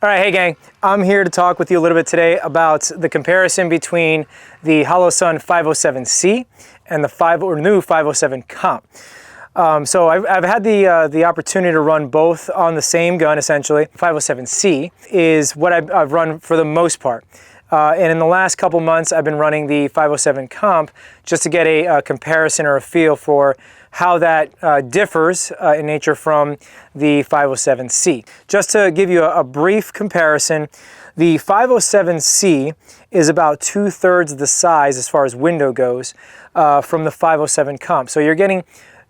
All right, hey gang, I'm here to talk with you a little bit today about the comparison between the Holosun 507C and the new 507 Comp. So I've had the opportunity to run both on the same gun, essentially. 507C is what I've run for the most part. And in the last couple months, I've been running the 507 Comp just to get a comparison or a feel for how that differs in nature from the 507C. Just to give you a brief comparison, the 507C is about 2/3 of the size as far as window goes from the 507 Comp. So you're getting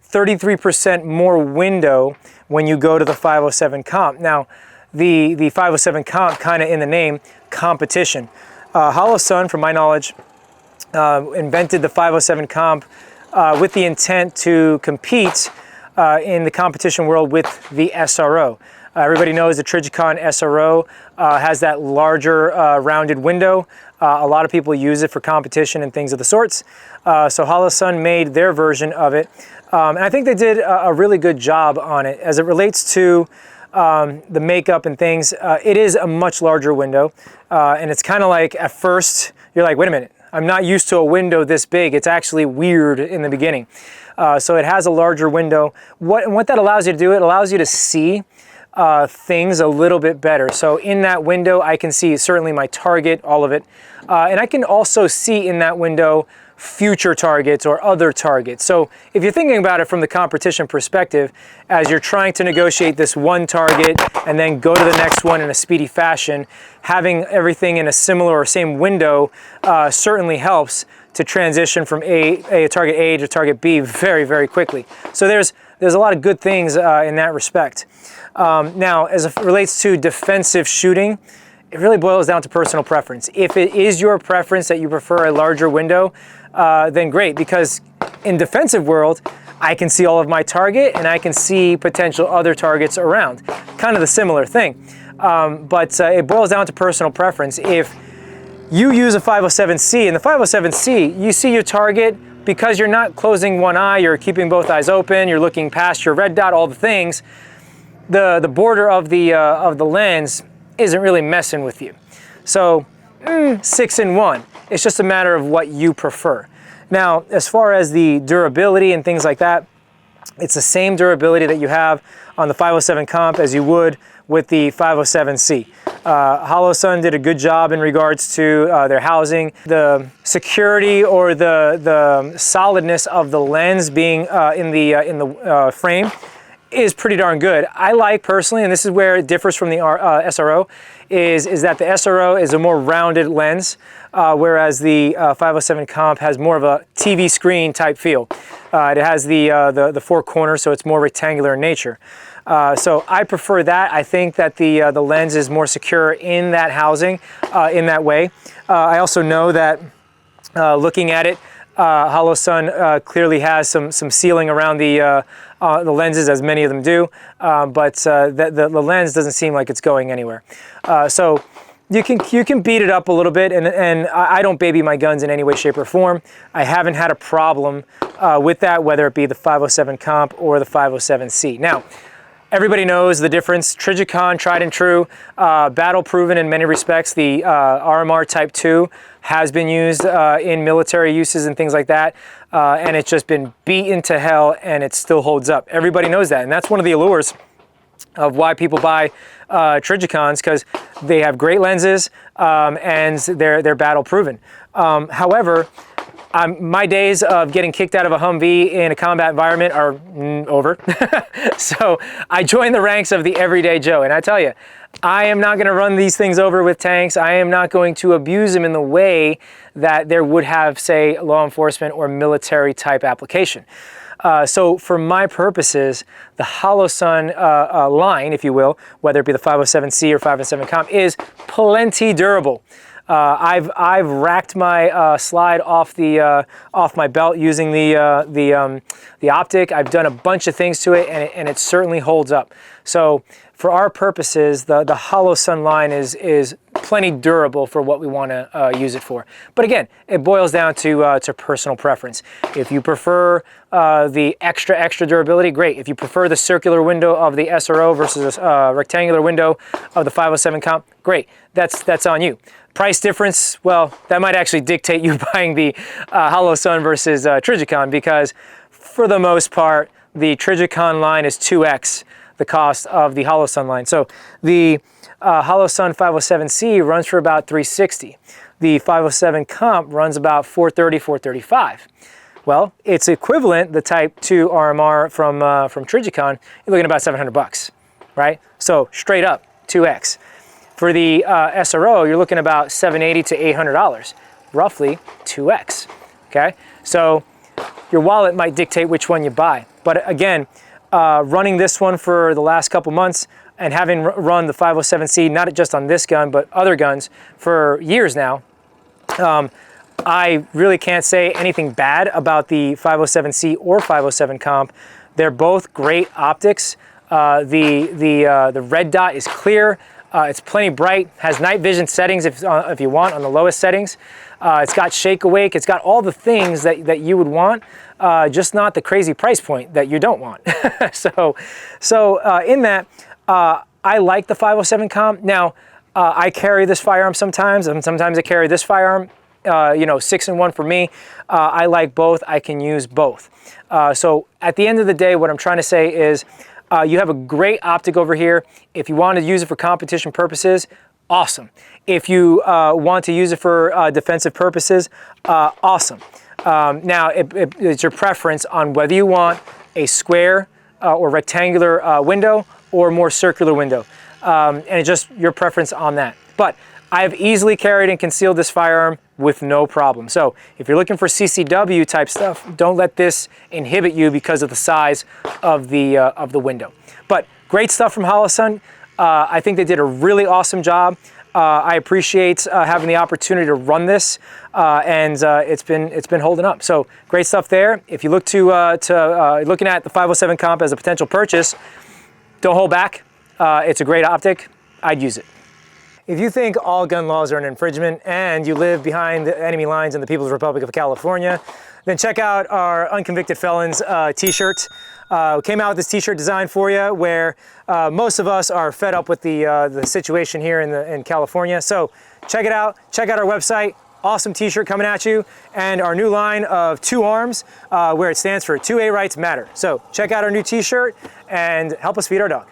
33% more window when you go to the 507 Comp. Now, the 507 Comp, kind of in the name, competition. Holosun, from my knowledge, invented the 507 Comp with the intent to compete in the competition world with the SRO. Everybody knows the Trijicon SRO has that larger rounded window. A lot of people use it for competition and things of the sorts. So Holosun made their version of it. And I think they did a really good job on it. As it relates to the makeup and things, it is a much larger window. And it's kind of like, at first, you're like, wait a minute, I'm not used to a window this big. It's actually weird in the beginning. So it has a larger window. What that allows you to do, it allows you to see things a little bit better. So in that window, I can see certainly my target, all of it. And I can also see in that window future targets or other targets. So if you're thinking about it from the competition perspective, as you're trying to negotiate this one target and then go to the next one in a speedy fashion, having everything in a similar or same window certainly helps to transition from target A to target B very, very quickly. So there's a lot of good things in that respect. Now, as it relates to defensive shooting, it really boils down to personal preference. If it is your preference that you prefer a larger window, then great, because in defensive world, I can see all of my target and I can see potential other targets around. Kind of the similar thing. But it boils down to personal preference. If you use a 507C, and the 507C, you see your target because you're not closing one eye, you're keeping both eyes open, you're looking past your red dot, all the things, the border of the lens isn't really messing with you. So 6-in-1. It's just a matter of what you prefer. Now, as far as the durability and things like that, it's the same durability that you have on the 507 Comp as you would with the 507C. Holosun did a good job in regards to their housing. The security or the solidness of the lens being in the frame is pretty darn good. I like personally, and this is where it differs from the SRO, is that the SRO is a more rounded lens, whereas the 507 Comp has more of a TV screen type feel. It has the four corners, so it's more rectangular in nature. So I prefer that. I think that the lens is more secure in that housing, in that way. I also know that looking at it, Holosun clearly has some sealing around the lenses, as many of them do, but the lens doesn't seem like it's going anywhere. So you can beat it up a little bit, and I don't baby my guns in any way, shape, or form. I haven't had a problem with that, whether it be the 507 Comp or the 507C. Now, everybody knows the difference. Trijicon, tried and true, battle proven in many respects. The RMR Type 2 has been used in military uses and things like that, and it's just been beaten to hell, and it still holds up. Everybody knows that, and that's one of the allures of why people buy Trijicons, because they have great lenses and they're battle proven. However, my days of getting kicked out of a Humvee in a combat environment are over. So I joined the ranks of the everyday Joe, and I tell you, I am not going to run these things over with tanks. I am not going to abuse them in the way that there would have, say, law enforcement or military type application. So for my purposes, the Holosun line, if you will, whether it be the 507C or 507 Comp, is plenty durable. I've racked my slide off my belt using the Optic. I've done a bunch of things to it, and it certainly holds up. So for our purposes, the Holosun line is plenty durable for what we want to use it for. But again, it boils down to personal preference. If you prefer the extra durability, great. If you prefer the circular window of the SRO versus a rectangular window of the 507 comp, great. That's on you. Price difference, well, that might actually dictate you buying the Holosun versus Trijicon, because for the most part, the Trijicon line is 2x the cost of the Holosun line. So the Holosun 507C runs for about $360. The 507 comp runs about $430, $435. Well, it's equivalent, the Type 2 RMR from Trijicon, you're looking at about $700, right? So straight up, 2x. For the SRO, you're looking about $780 to $800, roughly 2x, okay? So your wallet might dictate which one you buy. But again, running this one for the last couple months and having run the 507C, not just on this gun, but other guns for years now, I really can't say anything bad about the 507C or 507 comp. They're both great optics. The red dot is clear. It's plenty bright, has night vision settings if you want on the lowest settings. It's got shake awake, it's got all the things that you would want, just not the crazy price point that you don't want. so in that, I like the 507 comp. Now, I carry this firearm sometimes, and sometimes I carry this firearm, 6-in-1 for me. I like both, I can use both. So at the end of the day, what I'm trying to say is, you have a great optic over here. If you want to use it for competition purposes, awesome. If you want to use it for defensive purposes, awesome. Now, it's your preference on whether you want a square or rectangular window or more circular window. And it's just your preference on that. But I have easily carried and concealed this firearm with no problem. So if you're looking for CCW type stuff, don't let this inhibit you because of the size of the window. But great stuff from Holosun. I think they did a really awesome job. I appreciate having the opportunity to run this, and it's been holding up. So great stuff there. If you look looking at the 507 comp as a potential purchase, don't hold back. It's a great optic. I'd use it. If you think all gun laws are an infringement and you live behind the enemy lines in the People's Republic of California, then check out our Unconvicted Felons t-shirt. We came out with this t-shirt design for you where most of us are fed up with the situation here in California. So check it out. Check out our website. Awesome t-shirt coming at you. And our new line of 2 arms where it stands for 2A Rights Matter. So check out our new t-shirt and help us feed our dog.